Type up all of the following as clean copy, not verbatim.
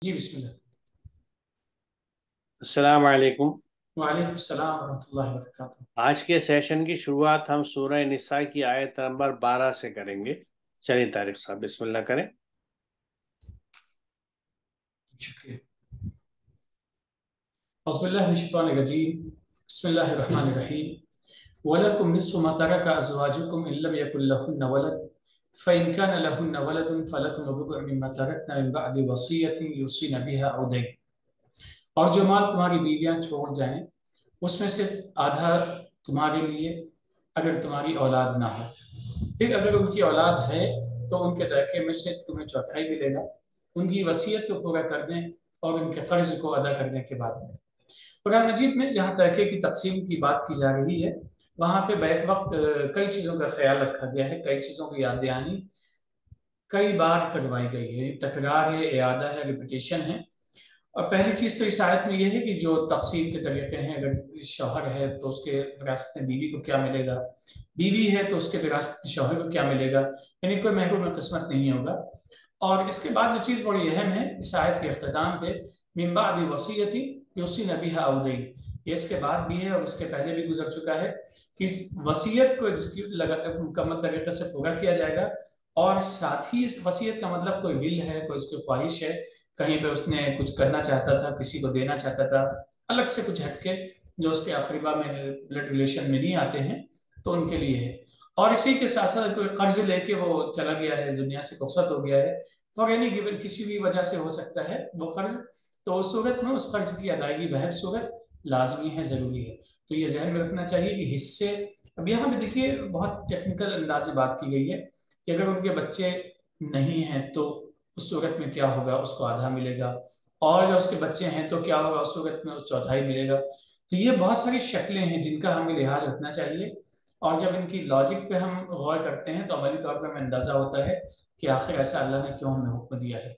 جی بسم اللہ۔ السلام علیکم۔ وعلیکم السلام ورحمۃ اللہ وبرکاتہ۔ آج کے سیشن کی شروعات ہم سورہ نساء کی آیت نمبر 12 سے کریں گے۔ چلیے طارق صاحب بسم اللہ کریں۔ شکریہ۔ اعوذ باللہ من الشیطان الرجیم، بسم اللہ الرحمن الرحیم۔ وَلَكُمْ نِصْفُ مَا تَرَكَ أَزْوَاجُكُمْ إِن لَّمْ يَكُن لَّهُنَّ وَلَدٌ فَإِن كَانَ لَهُنَّ وَلَدٌ فَلَكُمُ الرُّبُعُ مِمَّا تَرَكْنَ مِن بَعْدِ وَصِيَّةٍ يُوصِينَ بِهَا أَوْ دَيْنٍ، اور جو مال تمہاری بیویاں چھوڑ جائیں اس میں سے آدھا تمہارے لیے اگر تمہاری اولاد نہ ہو، پھر اگر ان کی اولاد ہے تو ان کے ترکے میں سے تمہیں چوتھائی ملے گا ان کی وصیت کو پورا کرنے اور ان کے قرض کو ادا کرنے کے بعد میں۔ قرآن مجید میں جہاں ترکے کی تقسیم کی بات کی جا رہی ہے وہاں پہ بیک وقت کئی چیزوں کا خیال رکھا گیا ہے، کئی چیزوں کی یاد دہانی کئی بار کروائی گئی ہے، تکرار ہے، اعادہ ہے، ریپیٹیشن ہے۔ اور پہلی چیز تو اس آیت میں یہ ہے کہ جو تقسیم کے طریقے ہیں، اگر شوہر ہے تو اس کے وراثت میں بیوی کو کیا ملے گا، بیوی ہے تو اس کے وراثت میں شوہر کو کیا ملے گا، یعنی کوئی محروم قسمت نہیں ہوگا۔ اور اس کے بعد جو چیز بڑی اہم ہے اس آیت کے اختتام پہ، من بعد وصیت یوصین بہا او دین، یہ اس کے بعد بھی ہے اور اس کے پہلے بھی گزر چکا ہے کہ اس وصیت کو مکمل طریقے سے پورا کیا جائے گا، اور ساتھ ہی اس وصیت کا مطلب کوئی ول ہے، کوئی اس کی خواہش ہے، کہیں پہ اس نے کچھ کرنا چاہتا تھا، کسی کو دینا چاہتا تھا الگ سے کچھ ہٹ کے جو اس کے اقربا میں بلڈ ریلیشن میں نہیں آتے ہیں تو ان کے لیے ہے۔ اور اسی کے ساتھ ساتھ کوئی قرض لے کے وہ چلا گیا ہے، اس دنیا سے رخصت ہو گیا ہے فار اینی گیون، کسی بھی وجہ سے ہو سکتا ہے وہ قرض، تو اس صورت میں اس قرض کی ادائیگی بہر صورت لازمی ہے، ضروری ہے۔ تو یہ ذہن میں رکھنا چاہیے کہ حصے، اب یہاں پہ دیکھیے بہت ٹیکنیکل انداز سے بات کی گئی ہے کہ اگر ان کے بچے نہیں ہیں تو اس صورت میں کیا ہوگا، اس کو آدھا ملے گا، اور اگر اس کے بچے ہیں تو کیا ہوگا، اس صورت میں چوتھائی ملے گا۔ تو یہ بہت ساری شکلیں ہیں جن کا ہمیں لحاظ رکھنا چاہیے، اور جب ان کی لاجک پہ ہم غور کرتے ہیں تو عملی طور پہ ہمیں اندازہ ہوتا ہے کہ آخر ایسا اللہ نے کیوں ہمیں حکم دیا ہے۔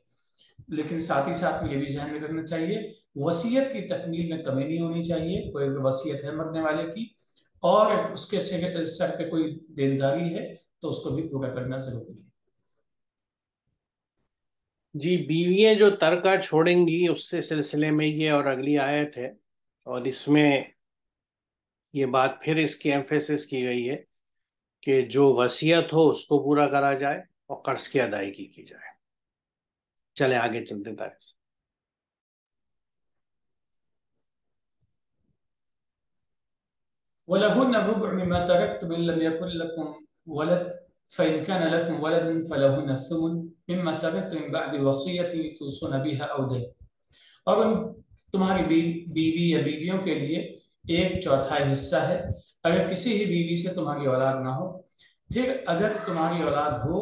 لیکن ساتھ ہی ساتھ میں یہ بھی ذہن میں رکھنا چاہیے وصیت کی تکمیل میں کمی نہیں ہونی چاہیے، کوئی وصیت ہے مرنے والے کی اور اس کے سر پہ کوئی دینداری ہے تو اس کو بھی پورا کرنا ضروری ہے۔ جی، بیویاں جو ترکہ چھوڑیں گی اس سے سلسلے میں یہ اور اگلی آیت ہے، اور اس میں یہ بات پھر اس کی ایمفیسس کی گئی ہے کہ جو وصیت ہو اس کو پورا کرا جائے اور قرض کی ادائیگی کی جائے۔ چلے آگے چلتے ہیں طارق صاحب۔ وَلَهُنَّ الرُّبُعُ مِمَّا تَرَكْتُمْ إِن لَّمْ يَكُن لَّكُمْ وَلَدٌ فَإِن كَانَ لَكُمْ وَلَدٌ فَلَهُنَّ الثُّمُنُ مِمَّا تَرَكْتُم مِّن بَعْدِ وَصِيَّةٍ تُوصُونَ بِهَا أَوْ دَيْنٍ، اور ان تمہاری بیوی یا بیویوں کے لیے ایک چوتھائی حصہ ہے اگر کسی ہی بیوی سے تمہاری اولاد نہ ہو، پھر اگر تمہاری اولاد ہو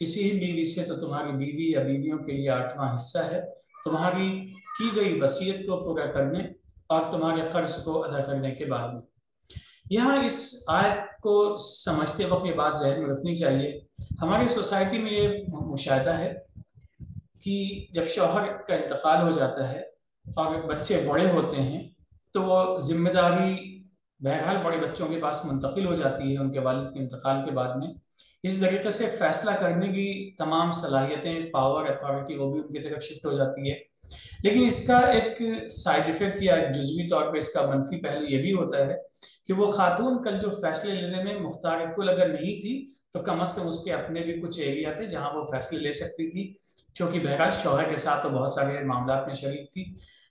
کسی ہی بیوی سے تو تمہاری بیوی یا بیویوں کے لیے آٹھواں حصہ ہے تمہاری کی گئی وصیت کو پورا کرنے اور تمہارے قرض کو ادا کرنے کے بعد میں۔ یہاں اس آیت کو سمجھتے وقت یہ بات ذہن میں رکھنی چاہیے، ہماری سوسائٹی میں یہ مشاہدہ ہے کہ جب شوہر کا انتقال ہو جاتا ہے اور بچے بڑے ہوتے ہیں تو وہ ذمہ داری بہرحال بڑے بچوں کے پاس منتقل ہو جاتی ہے ان کے والد کے انتقال کے بعد میں، اس طریقے سے فیصلہ کرنے کی تمام صلاحیتیں، پاور، اتھارٹی وہ بھی ان کی طرف شفٹ ہو جاتی ہے۔ لیکن اس کا ایک سائیڈ ایفیکٹ یا جزوی طور پہ اس کا منفی پہلو یہ بھی ہوتا ہے کہ وہ خاتون کل جو فیصلے لینے میں مختار کل اگر نہیں تھی تو کم از کم اس کے اپنے بھی کچھ ایریا تھے جہاں وہ فیصلے لے سکتی تھی، کیونکہ بہرحال شوہر کے ساتھ تو بہت سارے معاملات میں شریک تھی۔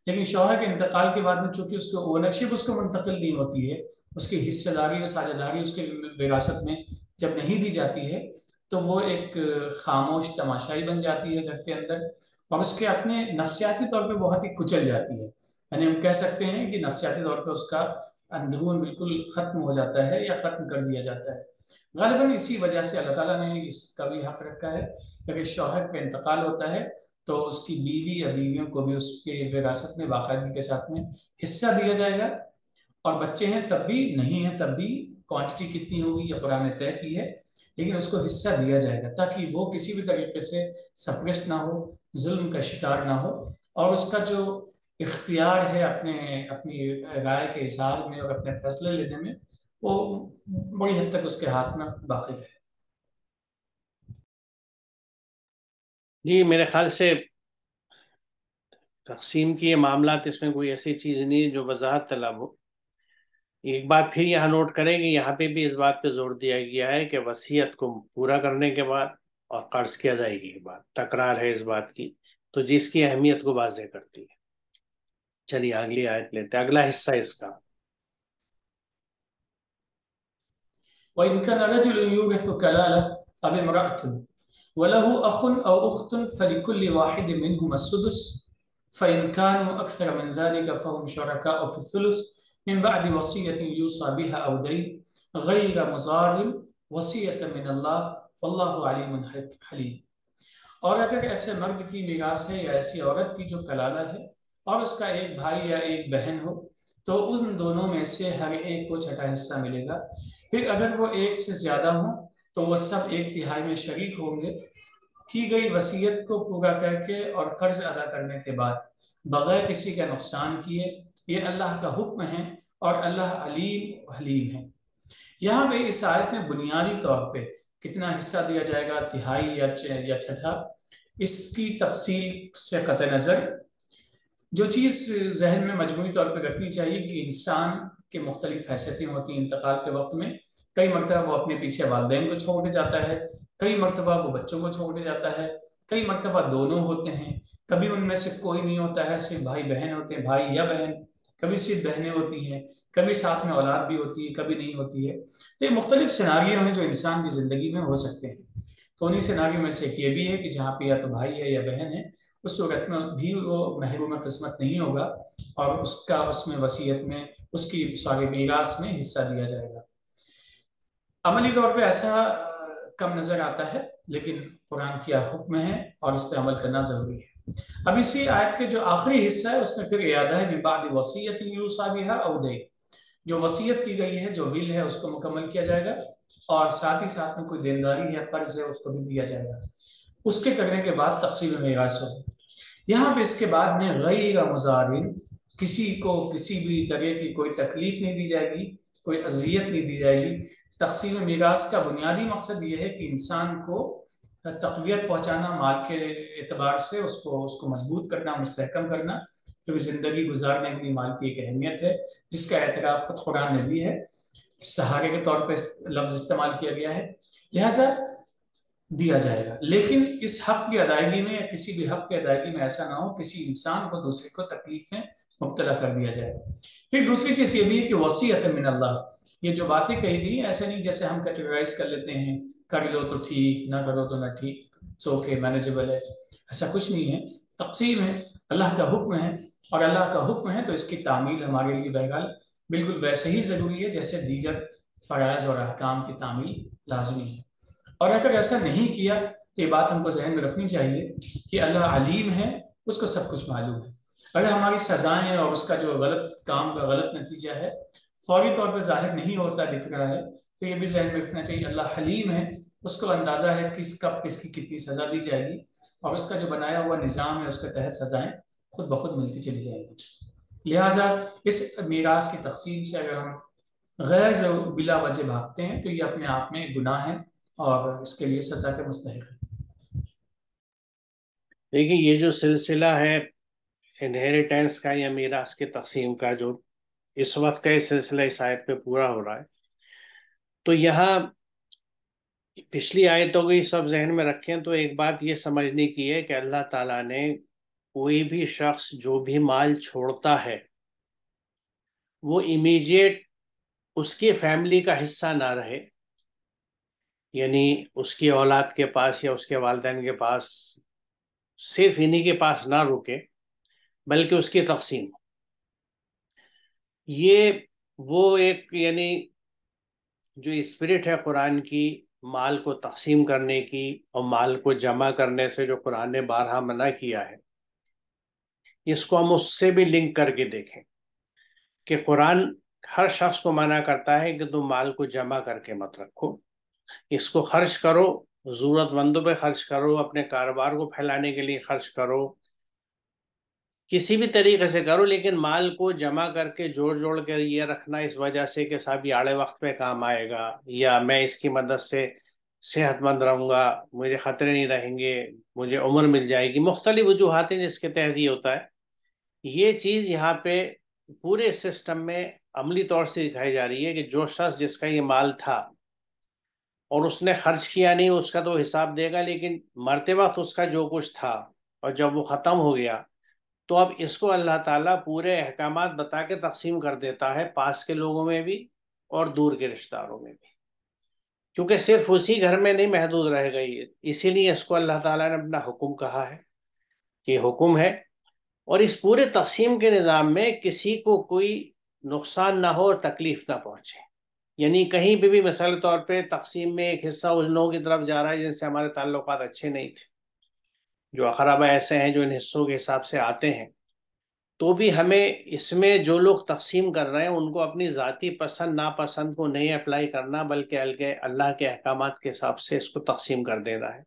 لیکن شوہر کے انتقال کے بعد میں چونکہ اس کو اونرشپ اس کو منتقل نہیں ہوتی ہے، اس کی حصہ داری اور ساجھے داری اس کے وراثت میں جب نہیں دی جاتی ہے تو وہ ایک خاموش تماشائی بن جاتی ہے گھر کے اندر، اور اس کے اپنے نفسیاتی طور پہ بہت ہی کچل جاتی ہے، یعنی ہم کہہ سکتے ہیں کہ نفسیاتی طور پہ اس کا اندرون بالکل ختم ہو جاتا ہے یا ختم کر دیا جاتا ہے۔ غالباً اسی وجہ سے اللہ تعالیٰ نے اس کا بھی حق رکھا ہے کہ اگر شوہر کا انتقال ہوتا ہے تو اس کی بیوی یا بیویوں کو بھی اس کے وراثت میں باقاعدگی کے ساتھ میں حصہ دیا جائے گا، اور بچے ہیں تب بھی، نہیں ہیں تب بھی، کوانٹٹی کتنی ہوگی یہ قرآن نے طے کی ہے، لیکن اس کو حصہ دیا جائے گا تاکہ وہ کسی بھی طریقے سے سپریس نہ ہو، ظلم کا شکار نہ ہو، اور اس کا جو اختیار ہے اپنی رائے کے اظہار میں اور اپنے فیصلے لینے میں وہ بڑی حد تک اس کے ہاتھ میں باقی رہے۔ جی میرے خیال سے تقسیم کی یہ معاملات، اس میں کوئی ایسی چیز نہیں ہے جو وضاحت طلب ہو۔ ایک بات پھر یہاں نوٹ کریں کہ یہاں پہ بھی اس بات پہ زور دیا گیا ہے کہ وصیت کو پورا کرنے کے بعد اور قرض کی ادائیگی کے بعد تکرار ہے اس بات کی، تو جس کی اہمیت کو واضح کرتی ہے۔ چلیے اگلی آیت لیتے ہیں، اگلا حصہ اس کا۔ وإن كان رجل يورث كلالة أو امرأة وله أخ أو أخت فلكل واحد منهما السدس فإن كانوا أكثر من ذلك فهم شركاء في الثلث من بعد وصية يوصى بها أو دين غير مضار وصية من الله والله عليم حليم۔ اور اگر ایسے مرد کی میراث ہے یا ایسی عورت کی جو کلالہ ہے اور اس کا ایک بھائی یا ایک بہن ہو تو ان دونوں میں سے ہر ایک کو چھٹا حصہ ملے گا۔ پھر اگر وہ ایک سے زیادہ ہوں تو وہ سب ایک تہائی میں شریک ہوں گے کی گئی وصیت کو پورا کر کے اور قرض ادا کرنے کے بعد بغیر کسی کا نقصان کیے۔ یہ اللہ کا حکم ہے اور اللہ علیم حلیم ہے۔ یہاں پہ اس آیت میں بنیادی طور پہ کتنا حصہ دیا جائے گا، تہائی یا چھٹا، اس کی تفصیل سے قطع نظر جو چیز ذہن میں مجموعی طور پہ رکھنی چاہیے کہ انسان کے مختلف حیثیتیں ہوتی ہیں انتقال کے وقت میں۔ کئی مرتبہ وہ اپنے پیچھے والدین کو چھوڑ کے جاتا ہے، کئی مرتبہ وہ بچوں کو چھوڑ کے جاتا ہے، کئی مرتبہ دونوں ہوتے ہیں، کبھی ان میں سے کوئی نہیں ہوتا ہے، صرف بھائی بہن ہوتے ہیں، بھائی یا بہن، کبھی صرف بہنیں ہوتی ہیں، کبھی ساتھ میں اولاد بھی ہوتی ہے، کبھی نہیں ہوتی ہے۔ تو یہ مختلف سیناریو ہیں جو انسان کی زندگی میں ہو سکتے ہیں۔ تو انہی سیناریو میں سے ایک یہ بھی ہے کہ جہاں پہ یا تو بھائی ہے یا بہن ہے، اس صورت میں بھی وہ محروم قسمت نہیں ہوگا اور اس میں وصیت میں اس کی سارے میراث میں حصہ دیا جائے گا۔ عملی طور پہ ایسا کم نظر آتا ہے، لیکن قرآن کیا حکم ہے اور اس پہ عمل کرنا ضروری ہے۔ اب اسی آیت کے جو آخری حصہ ہے اس میں پھر اعادہ ہے من بعد وصیت یوصی بہا او دین، جو وصیت کی گئی ہے، جو ول ہے، اس کو مکمل کیا جائے گا اور ساتھ ہی ساتھ میں کوئی دینداری ہے، قرض ہے، اس کو بھی دیا جائے گا۔ اس کے کرنے کے بعد تقسیم میراث ہوگی۔ یہاں پہ اس کے بعد میں غیر مضارن، کسی کو کسی بھی طرح کی کوئی تکلیف نہیں دی جائے گی، کوئی اذیت نہیں دی جائے گی۔ تقسیم میراث کا بنیادی مقصد یہ ہے کہ انسان کو تقویت پہنچانا، مال کے اعتبار سے اس کو مضبوط کرنا، مستحکم کرنا، کیونکہ زندگی گزارنے کے لیے مال کی ایک اہمیت ہے جس کا اعتراف خود قرآن نے بھی ہے، سہارے کے طور پہ لفظ استعمال کیا گیا ہے، لہٰذا دیا جائے گا۔ لیکن اس حق کی ادائیگی میں یا کسی بھی حق کی ادائیگی میں ایسا نہ ہو کسی انسان کو دوسرے کو تکلیف میں مبتلا کر دیا جائے۔ پھر دوسری چیز یہ بھی ہے کہ وصیت من اللہ، یہ جو باتیں کہی گئی ہیں ایسے نہیں جیسے ہم کیٹیگرائز کر لیتے ہیں، کر لو تو ٹھیک، نہ کرو تو نہ ٹھیک، اوکے مینیجبل ہے، ایسا کچھ نہیں ہے۔ تقسیم ہے، اللہ کا حکم ہے اور اللہ کا حکم ہے تو اس کی تعمیل ہمارے لیے بہرحال بالکل ویسے ہی ضروری ہے جیسے دیگر فرائض اور احکام کی تعمیل لازمی ہے۔ اور اگر ایسا نہیں کیا تو یہ بات ہم کو ذہن میں رکھنی چاہیے کہ اللہ علیم ہے، اس کو سب کچھ معلوم ہے۔ اگر ہماری سزائیں اور اس کا جو غلط کام کا غلط نتیجہ ہے فوری طور پہ ظاہر نہیں ہوتا، دکھ رہا ہے، تو یہ بھی ذہن میں رکھنا چاہیے اللہ حلیم ہے، اس کو اندازہ ہے کب کس کی کتنی سزا دی جائے گی اور اس کا جو بنایا ہوا نظام ہے اس کے تحت سزائیں خود بخود ملتی چلی جائے گی۔ لہٰذا اس میراث کی تقسیم سے اگر ہم غیر بلا وجہ بھاگتے ہیں تو یہ اپنے آپ میں گناہ ہے اور اس کے لیے سزا کے مستحق ہے۔ دیکھیں یہ جو سلسلہ ہے انہیریٹنس کا یا میراث کی تقسیم کا، جو اس وقت کا یہ سلسلہ اس آیت پہ پورا ہو رہا ہے، تو یہاں پچھلی آیتوں کو سب ذہن میں رکھیں تو ایک بات یہ سمجھنے کی ہے کہ اللہ تعالیٰ نے کوئی بھی شخص جو بھی مال چھوڑتا ہے وہ امیجیٹ اس کی فیملی کا حصہ نہ رہے، یعنی اس کی اولاد کے پاس یا اس کے والدین کے پاس، صرف انہی کے پاس نہ رکے بلکہ اس کی تقسیم۔ یہ وہ ایک یعنی جو اسپرٹ ہے قرآن کی مال کو تقسیم کرنے کی اور مال کو جمع کرنے سے جو قرآن نے بارہا منع کیا ہے، اس کو ہم اس سے بھی لنک کر کے دیکھیں کہ قرآن ہر شخص کو منع کرتا ہے کہ تم مال کو جمع کر کے مت رکھو، اس کو خرچ کرو، ضرورت مندوں پہ خرچ کرو، اپنے کاروبار کو پھیلانے کے لیے خرچ کرو، کسی بھی طریقے سے کرو، لیکن مال کو جمع کر کے جوڑ کر یہ رکھنا اس وجہ سے کہ صاحب یہ آڑے وقت پہ کام آئے گا یا میں اس کی مدد سے صحت مند رہوں گا، مجھے خطرے نہیں رہیں گے، مجھے عمر مل جائے گی، مختلف وجوہات ہیں جس کے تحت یہ ہوتا ہے، یہ چیز یہاں پہ پورے سسٹم میں عملی طور سے دکھائی جا رہی ہے کہ جو شخص جس کا یہ مال تھا اور اس نے خرچ کیا نہیں، اس کا تو حساب دے گا، لیکن مرتے وقت اس کا جو کچھ تھا اور جب وہ ختم ہو گیا تو اب اس کو اللہ تعالیٰ پورے احکامات بتا کے تقسیم کر دیتا ہے، پاس کے لوگوں میں بھی اور دور کے رشتہ داروں میں بھی، کیونکہ صرف اسی گھر میں نہیں محدود رہ گئی، اسی لیے اس کو اللہ تعالیٰ نے اپنا حکم کہا ہے کہ حکم ہے۔ اور اس پورے تقسیم کے نظام میں کسی کو کوئی نقصان نہ ہو اور تکلیف نہ پہنچے، یعنی کہیں بھی مثال طور پہ تقسیم میں ایک حصہ ان لوگوں کی طرف جا رہا ہے جن سے ہمارے تعلقات اچھے نہیں تھے، جو اقربا ایسے ہیں جو ان حصوں کے حساب سے آتے ہیں، تو بھی ہمیں اس میں جو لوگ تقسیم کر رہے ہیں ان کو اپنی ذاتی پسند ناپسند کو نہیں اپلائی کرنا، بلکہ اللہ کے احکامات کے حساب سے اس کو تقسیم کر دینا ہے۔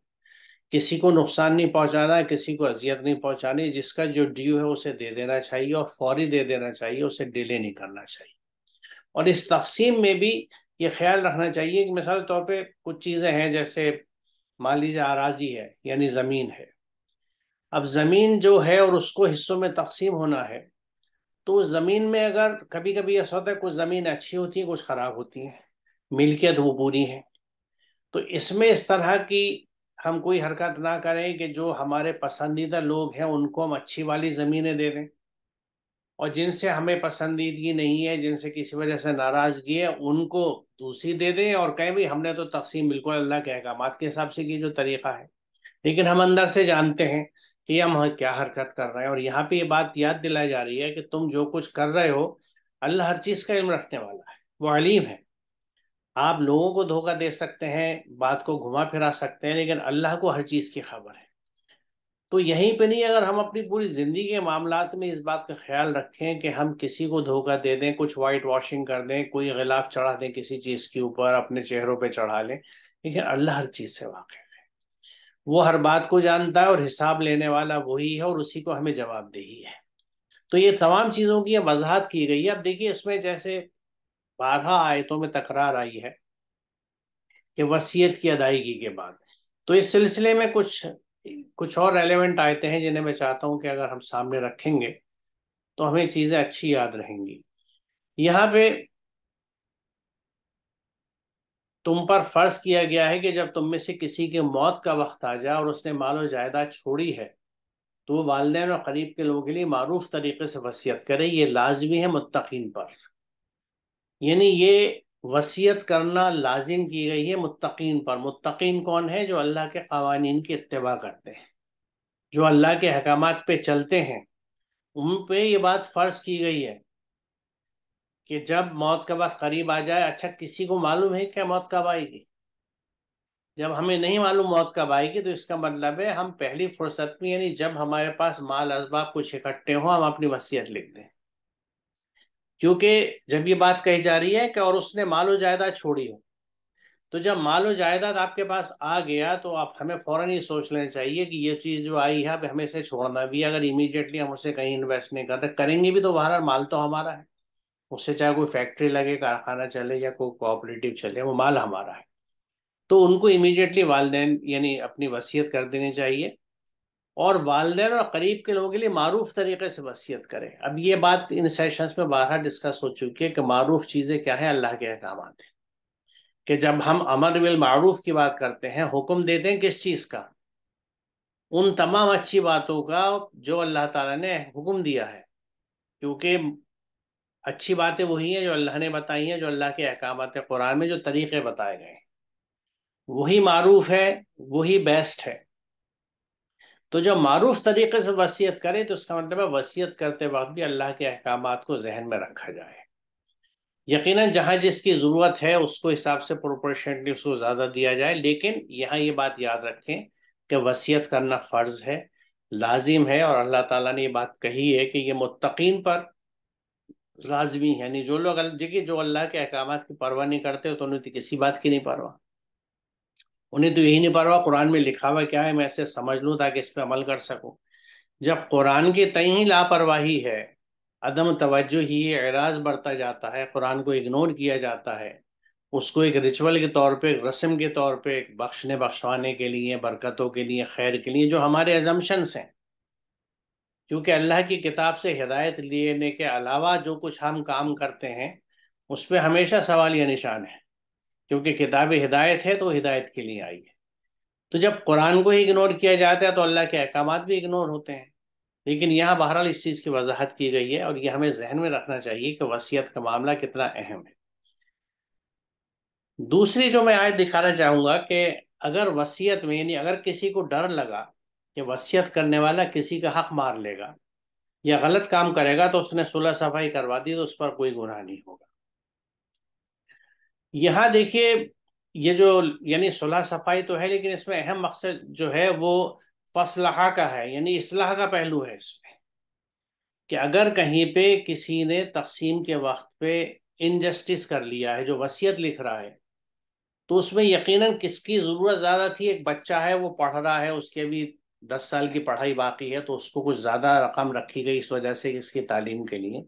کسی کو نقصان نہیں پہنچانا، کسی کو اذیت نہیں پہنچانی، جس کا جو ڈیو ہے اسے دے دینا چاہیے اور فوری دے دینا چاہیے، اسے ڈیلے نہیں کرنا چاہیے۔ اور اس تقسیم میں بھی یہ خیال رکھنا چاہیے کہ مثال طور پہ کچھ چیزیں ہیں، جیسے مان لیجیے اراضی ہے یعنی زمین ہے، اب زمین جو ہے اور اس کو حصوں میں تقسیم ہونا ہے، تو زمین میں اگر کبھی کبھی ایسا ہوتا ہے کچھ زمین اچھی ہوتی ہے کچھ خراب ہوتی ہیں، ملکیت وہ پوری ہے، تو اس میں اس طرح کی ہم کوئی حرکت نہ کریں کہ جو ہمارے پسندیدہ لوگ ہیں ان کو ہم اچھی والی زمینیں دے دیں، اور جن سے ہمیں پسندیدگی نہیں ہے، جن سے کسی وجہ سے ناراضگی ہے، ان کو دوسری دے دیں اور کہیں بھی ہم نے تو تقسیم بالکل اللہ کے احکامات کے حساب سے کی جو طریقہ ہے، لیکن ہم اندر سے جانتے ہیں کہ یہ ہم کیا حرکت کر رہے ہیں۔ اور یہاں پہ یہ بات یاد دلائی جا رہی ہے کہ تم جو کچھ کر رہے ہو اللہ ہر چیز کا علم رکھنے والا ہے، وہ علیم ہے۔ آپ لوگوں کو دھوکہ دے سکتے ہیں، بات کو گھما پھرا سکتے ہیں، لیکن اللہ کو ہر چیز کی خبر ہے۔ تو یہیں پہ نہیں، اگر ہم اپنی پوری زندگی کے معاملات میں اس بات کا خیال رکھیں کہ ہم کسی کو دھوکہ دے دیں، کچھ وائٹ واشنگ کر دیں، کوئی غلاف چڑھا دیں کسی چیز کے اوپر، اپنے چہروں پہ چڑھا لیں، لیکن اللہ ہر چیز سے واقف ہے، وہ ہر بات کو جانتا ہے اور حساب لینے والا وہی ہے اور اسی کو ہمیں جواب دہی ہے۔ تو یہ تمام چیزوں کی وضاحت کی گئی ہے۔ اب دیکھیے اس میں جیسے 12 آیتوں میں تکرار آئی ہے کہ وصیت کی ادائیگی کے بعد، تو اس سلسلے میں کچھ اور ریلیونٹ آیتیں ہیں جنہیں میں چاہتا ہوں کہ اگر ہم سامنے رکھیں گے تو ہمیں چیزیں اچھی یاد رہیں گی۔ یہاں پہ تم پر فرض کیا گیا ہے کہ جب تم میں سے کسی کی موت کا وقت آ جائے اور اس نے مال و جائیداد چھوڑی ہے تو وہ والدین اور قریب کے لوگوں کے لیے معروف طریقے سے وصیت کرے، یہ لازمی ہے متقین پر، یعنی یہ وصیت کرنا لازم کی گئی ہے متقین پر۔ متقین کون ہے؟ جو اللہ کے قوانین کی اتباع کرتے ہیں، جو اللہ کے احکامات پہ چلتے ہیں، ان پہ یہ بات فرض کی گئی ہے کہ جب موت کا وقت قریب آ جائے، اچھا کسی کو معلوم ہے کیا موت کب آئے گی؟ جب ہمیں نہیں معلوم موت کب آئے گی تو اس کا مطلب ہے ہم پہلی فرصت میں، یعنی جب ہمارے پاس مال اسباب کچھ اکٹھے ہوں، ہم اپنی وصیت لکھ دیں، کیونکہ جب یہ بات کہی جا رہی ہے کہ اور اس نے مال و جائیداد چھوڑی ہو، تو جب مال و جائیداد آپ کے پاس آ گیا تو آپ ہمیں فوراً یہ سوچ لینا چاہیے کہ یہ چیز جو آئی ہے اب ہمیں اسے چھوڑنا بھی ہے۔ اگر امیڈیٹلی ہم اسے کہیں انویسٹ نہیں کرتے، کریں گے بھی تو بہرحال مال تو ہمارا ہے، اس سے چاہے کوئی فیکٹری لگے، کارخانہ چلے یا کوئی کوآپریٹو چلے، وہ مال ہمارا ہے، تو ان کو امیڈیٹلی والدین یعنی اپنی وصیت کر دینی چاہیے، اور والدین اور قریب کے لوگوں کے لیے معروف طریقے سے وصیت کریں۔ اب یہ بات ان سیشنز میں بارہا ڈسکس ہو چکی ہے کہ معروف چیزیں کیا ہیں، اللہ کے احکامات ہیں، کہ جب ہم امر بالمعروف کی بات کرتے ہیں، حکم دیتے ہیں کس چیز کا؟ ان تمام اچھی باتوں کا جو اللہ تعالیٰ نے حکم دیا ہے، کیونکہ اچھی باتیں وہی ہیں جو اللہ نے بتائی ہیں، جو اللہ کے احکامات قرآن میں جو طریقے بتائے گئے ہیں، وہی معروف ہے، وہی بیسٹ ہے۔ تو جب معروف طریقے سے وصیت کرے تو اس کا مطلب ہے وصیت کرتے وقت بھی اللہ کے احکامات کو ذہن میں رکھا جائے۔ یقیناً جہاں جس کی ضرورت ہے اس کو حساب سے پروپورشنٹلی اس کو زیادہ دیا جائے، لیکن یہاں یہ بات یاد رکھیں کہ وصیت کرنا فرض ہے، لازم ہے، اور اللہ تعالیٰ نے یہ بات کہی ہے کہ یہ متقین پر لازمی ہے، یعنی جو لوگ جو اللہ کے احکامات کی پرواہ نہیں کرتے تو انہیں تو کسی بات کی نہیں پرواہ، انہیں تو یہی نہیں پرواہ قرآن میں لکھا ہوا کیا ہے میں اسے سمجھ لوں تاکہ اس پہ عمل کر سکوں۔ جب قرآن کی تئیں ہی لاپرواہی ہے، عدم توجہ ہی، اعراض برتا جاتا ہے، قرآن کو اگنور کیا جاتا ہے، اس کو ایک ریچول کے طور پہ، ایک رسم کے طور پہ، ایک بخشنے بخشوانے کے لیے، برکتوں کے لیے، خیر کے لیے، جو ہمارے ازمپشنس ہیں، کیونکہ اللہ کی کتاب سے ہدایت لینے کے علاوہ جو کچھ ہم کام کرتے ہیں اس پہ ہمیشہ سوال یا نشان ہے، کیونکہ کتاب ہدایت ہے تو ہدایت کے لیے آئی ہے۔ تو جب قرآن کو ہی اگنور کیا جاتا ہے تو اللہ کے احکامات بھی اگنور ہوتے ہیں۔ لیکن یہاں بہرحال اس چیز کی وضاحت کی گئی ہے، اور یہ ہمیں ذہن میں رکھنا چاہیے کہ وصیت کا معاملہ کتنا اہم ہے۔ دوسری جو میں آیت دکھانا چاہوں گا کہ اگر وصیت میں، یعنی اگر کسی کو ڈر لگا کہ وصیت کرنے والا کسی کا حق مار لے گا یا غلط کام کرے گا تو اس نے صلح صفائی کروا دی تو اس پر کوئی گناہ نہیں ہوگا۔ یہاں دیکھیے، یہ جو یعنی صلح صفائی تو ہے، لیکن اس میں اہم مقصد جو ہے وہ فصلحہ کا ہے، یعنی اصلاح کا پہلو ہے اس میں، کہ اگر کہیں پہ کسی نے تقسیم کے وقت پہ انجسٹس کر لیا ہے، جو وصیت لکھ رہا ہے، تو اس میں یقیناً کس کی ضرورت زیادہ تھی؟ ایک بچہ ہے، وہ پڑھ رہا ہے، اس کے بھی 10 سال کی پڑھائی باقی ہے، تو اس کو کچھ زیادہ رقم رکھی گئی اس وجہ سے اس کی تعلیم کے لیے،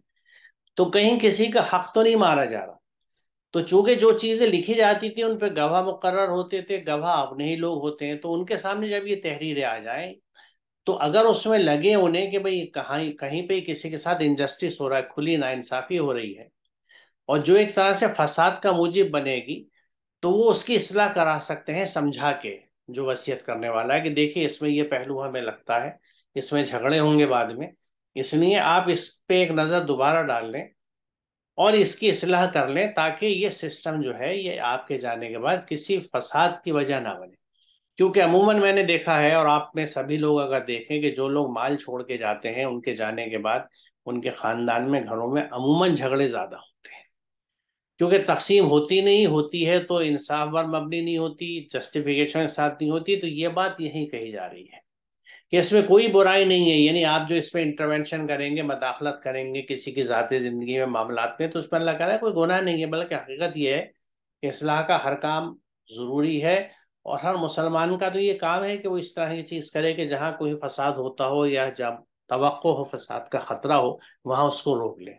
تو کہیں کسی کا حق تو نہیں مارا جا رہا۔ تو چونکہ جو چیزیں لکھی جاتی تھی ان پہ گواہ مقرر ہوتے تھے، گواہ اپنے ہی لوگ ہوتے ہیں، تو ان کے سامنے جب یہ تحریریں آ جائیں تو اگر اس میں لگے انہیں کہ بھئی کہیں پہ کسی کے ساتھ انجسٹس ہو رہا ہے، کھلی ناانصافی ہو رہی ہے، اور جو ایک طرح سے فساد کا موجب بنے گی، تو وہ اس کی اصلاح کرا سکتے ہیں سمجھا کے، جو وصیت کرنے والا ہے کہ دیکھیے اس میں یہ پہلو ہمیں لگتا ہے، اس میں جھگڑے ہوں گے بعد میں، اس لیے آپ اس پہ ایک نظر دوبارہ ڈال لیں اور اس کی اصلاح کر لیں، تاکہ یہ سسٹم جو ہے یہ آپ کے جانے کے بعد کسی فساد کی وجہ نہ بنے۔ کیونکہ عموماً میں نے دیکھا ہے، اور آپ میں سبھی لوگ اگر دیکھیں، کہ جو لوگ مال چھوڑ کے جاتے ہیں ان کے جانے کے بعد ان کے خاندان میں، گھروں میں عموماً جھگڑے زیادہ ہوتے ہیں، کیونکہ تقسیم ہوتی نہیں ہوتی ہے تو انصاف پر مبنی نہیں ہوتی، جسٹیفیکیشن کے ساتھ نہیں ہوتی، تو یہ بات یہی کہی جا رہی ہے کہ اس میں کوئی برائی نہیں ہے، یعنی آپ جو اس پہ انٹرونشن کریں گے، مداخلت کریں گے کسی کی ذاتی زندگی میں، معاملات میں، تو اس پر اللہ کہہ رہا ہے کوئی گناہ نہیں ہے، بلکہ حقیقت یہ ہے کہ اصلاح کا ہر کام ضروری ہے، اور ہر مسلمان کا تو یہ کام ہے کہ وہ اس طرح کی چیز کرے کہ جہاں کوئی فساد ہوتا ہو یا جب توقع ہو فساد کا خطرہ ہو، وہاں اس کو روک لے۔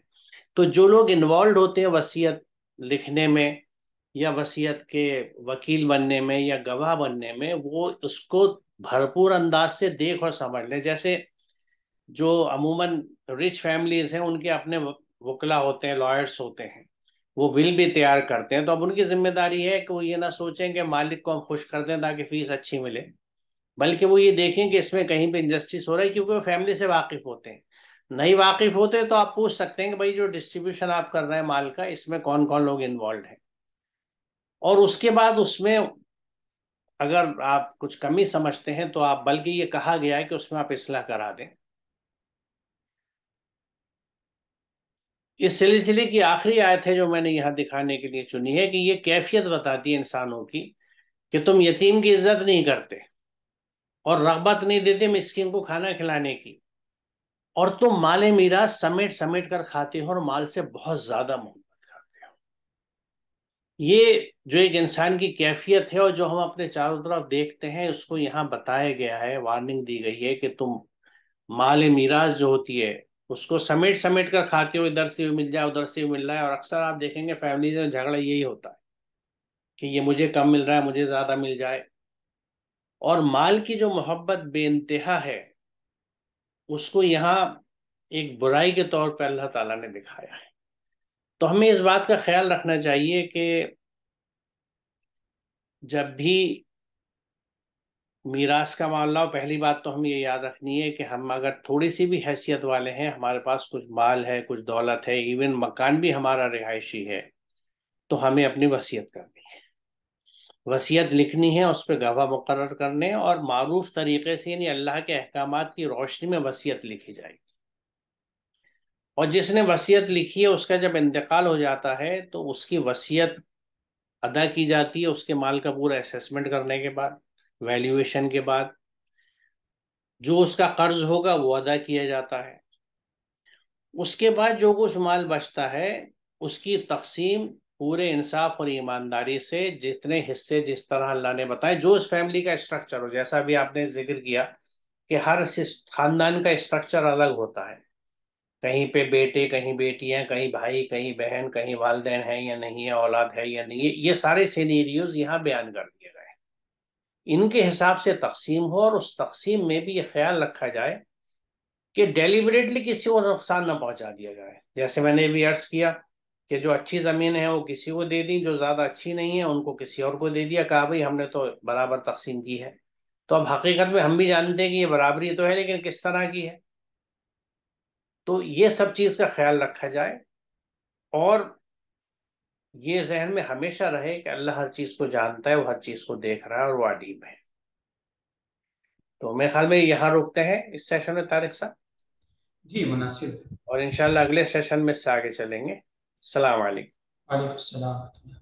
تو جو لوگ انوالوڈ ہوتے ہیں وصیت لکھنے میں یا وصیت کے وکیل بننے میں یا گواہ بننے میں، وہ اس کو بھرپور انداز سے دیکھ اور سمجھ لیں۔ جیسے جو عموماً رچ فیملیز ہیں ان کے اپنے وکلا ہوتے ہیں، لائرس ہوتے ہیں، وہ ول بھی تیار کرتے ہیں، تو اب ان کی ذمہ داری ہے کہ وہ یہ نہ سوچیں کہ مالک کو ہم خوش کر دیں تاکہ فیس اچھی ملے، بلکہ وہ یہ دیکھیں کہ اس میں کہیں پہ انجسٹس ہو رہا ہے، کیونکہ وہ فیملی سے واقف ہوتے ہیں۔ نہیں واقف ہوتے تو آپ پوچھ سکتے ہیں کہ بھائی جو ڈسٹریبیوشن آپ کر رہے ہیں مال کا، اس میں کون کون لوگ انوالوڈ ہیں، اور اس کے بعد اس میں اگر آپ کچھ کمی سمجھتے ہیں تو آپ، بلکہ یہ کہا گیا ہے کہ اس میں آپ اصلاح کرا دیں۔ اس سلسلے کی آخری آیت ہے جو میں نے یہاں دکھانے کے لیے چنی ہے، کہ یہ کیفیت بتاتی ہے انسانوں کی کہ تم یتیم کی عزت نہیں کرتے اور رغبت نہیں دیتے مسکین کو کھانا کھلانے کی، اور تم مال میراث سمیٹ سمیٹ کر کھاتے ہو اور مال سے بہت زیادہ محبت کرتے ہو۔ یہ جو ایک انسان کی کیفیت ہے اور جو ہم اپنے چاروں طرف دیکھتے ہیں، اس کو یہاں بتایا گیا ہے، وارننگ دی گئی ہے کہ تم مال میراث جو ہوتی ہے اس کو سمیٹ سمیٹ کر کھاتے ہو، ادھر سے بھی مل جائے ادھر سے بھی مل رہا ہے، اور اکثر آپ دیکھیں گے فیملیز میں جھگڑا یہی ہوتا ہے کہ یہ مجھے کم مل رہا ہے، مجھے زیادہ مل جائے۔ اور مال کی جو محبت بے انتہا ہے، اس کو یہاں ایک برائی کے طور پہ اللہ تعالیٰ نے دکھایا ہے۔ تو ہمیں اس بات کا خیال رکھنا چاہیے کہ جب بھی میراث کا معاملہ ہو، پہلی بات تو ہمیں یہ یاد رکھنی ہے کہ ہم اگر تھوڑی سی بھی حیثیت والے ہیں، ہمارے پاس کچھ مال ہے، کچھ دولت ہے، ایون مکان بھی ہمارا رہائشی ہے، تو ہمیں اپنی وصیت کرنی ہے، وصیت لکھنی ہے، اس پہ گواہ مقرر کرنے، اور معروف طریقے سے، یعنی اللہ کے احکامات کی روشنی میں وصیت لکھی جائے گی۔ اور جس نے وصیت لکھی ہے اس کا جب انتقال ہو جاتا ہے تو اس کی وصیت ادا کی جاتی ہے، اس کے مال کا پورا اسیسمنٹ کرنے کے بعد، ویلیویشن کے بعد، جو اس کا قرض ہوگا وہ ادا کیا جاتا ہے۔ اس کے بعد جو کچھ مال بچتا ہے اس کی تقسیم پورے انصاف اور ایمانداری سے، جتنے حصے جس طرح اللہ نے بتائے، جو اس فیملی کا اسٹرکچر ہو، جیسا بھی آپ نے ذکر کیا کہ ہر خاندان کا اسٹرکچر الگ ہوتا ہے، کہیں پہ بیٹے، کہیں بیٹیاں، کہیں بھائی، کہیں بہن، کہیں والدین ہیں یا نہیں ہے، اولاد ہے یا نہیں ہے، یہ سارے سینیریوز یہاں بیان کر دیے گئے ہیں۔ ان کے حساب سے تقسیم ہو، اور اس تقسیم میں بھی یہ خیال رکھا جائے کہ ڈیلیبریٹلی کسی کو نقصان نہ پہنچا دیا جائے. جیسے میں نے بھی عرض کیا کہ جو اچھی زمین ہے وہ کسی کو دے دی، جو زیادہ اچھی نہیں ہے ان کو کسی اور کو دے دیا، کہا بھائی ہم نے تو برابر تقسیم کی ہے. تو اب حقیقت میں ہم بھی جانتے ہیں کہ یہ برابری تو ہے، لیکن کس طرح کی ہے. تو یہ سب چیز کا خیال رکھا جائے، اور یہ ذہن میں ہمیشہ رہے کہ اللہ ہر چیز کو جانتا ہے، وہ ہر چیز کو دیکھ رہا ہے اور وہ علیم ہے. تو میرے خیال میں یہاں روکتے ہیں اس سیشن میں طارق صاحب، جی مناسب. اور انشاءاللہ اگلے سیشن میں اس سے آگے چلیں گے. السلام علیکم. وعلیکم السلام.